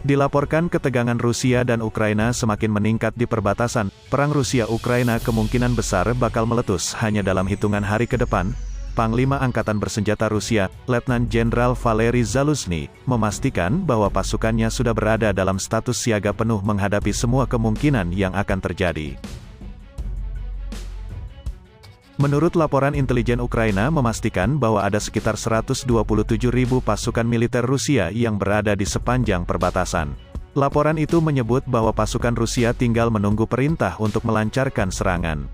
Dilaporkan ketegangan Rusia dan Ukraina semakin meningkat di perbatasan. Perang Rusia-Ukraina kemungkinan besar bakal meletus hanya dalam hitungan hari ke depan. Panglima Angkatan Bersenjata Rusia, Letnan Jenderal Valery Zaluzhny, memastikan bahwa pasukannya sudah berada dalam status siaga penuh menghadapi semua kemungkinan yang akan terjadi. Menurut laporan intelijen Ukraina memastikan bahwa ada sekitar 127.000 pasukan militer Rusia yang berada di sepanjang perbatasan. Laporan itu menyebut bahwa pasukan Rusia tinggal menunggu perintah untuk melancarkan serangan.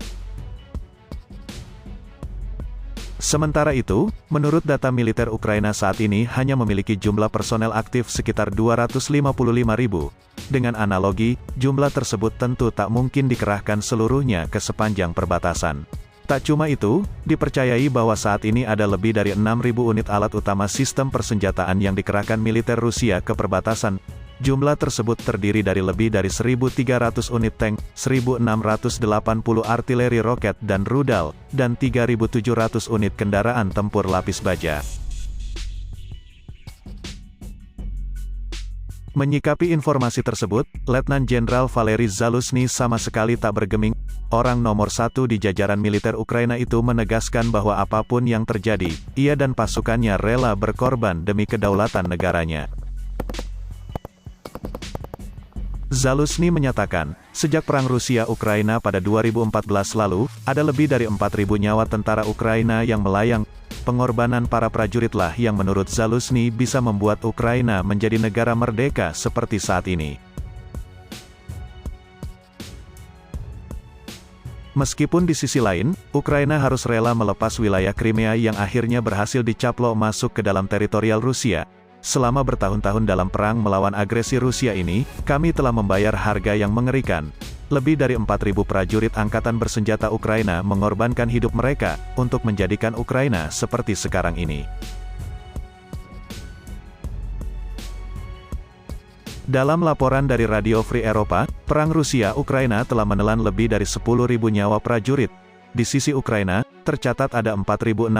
Sementara itu, menurut data militer Ukraina saat ini hanya memiliki jumlah personel aktif sekitar 255.000. Dengan analogi, jumlah tersebut tentu tak mungkin dikerahkan seluruhnya ke sepanjang perbatasan. Tak cuma itu, dipercayai bahwa saat ini ada lebih dari 6.000 unit alat utama sistem persenjataan yang dikerahkan militer Rusia ke perbatasan. Jumlah tersebut terdiri dari lebih dari 1.300 unit tank, 1.680 artileri roket dan rudal, dan 3.700 unit kendaraan tempur lapis baja. Menyikapi informasi tersebut, Letnan Jenderal Valery Zaluzhny sama sekali tak bergeming. Orang nomor satu di jajaran militer Ukraina itu menegaskan bahwa apapun yang terjadi, ia dan pasukannya rela berkorban demi kedaulatan negaranya. Zaluzhny menyatakan, sejak perang Rusia-Ukraina pada 2014 lalu, ada lebih dari 4.000 nyawa tentara Ukraina yang melayang. Pengorbanan para prajuritlah yang menurut Zaluzhny bisa membuat Ukraina menjadi negara merdeka seperti saat ini. Meskipun di sisi lain, Ukraina harus rela melepas wilayah Crimea yang akhirnya berhasil dicaplok masuk ke dalam teritorial Rusia. Selama bertahun-tahun dalam perang melawan agresi Rusia ini, kami telah membayar harga yang mengerikan. Lebih dari 4.000 prajurit Angkatan Bersenjata Ukraina mengorbankan hidup mereka, untuk menjadikan Ukraina seperti sekarang ini. Dalam laporan dari Radio Free Eropa, perang Rusia-Ukraina telah menelan lebih dari 10.000 nyawa prajurit. Di sisi Ukraina, tercatat ada 4.619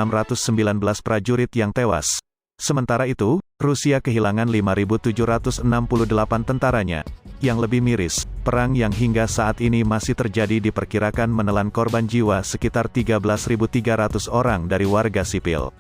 prajurit yang tewas. Sementara itu, Rusia kehilangan 5.768 tentaranya. Yang lebih miris, perang yang hingga saat ini masih terjadi diperkirakan menelan korban jiwa sekitar 13.300 orang dari warga sipil.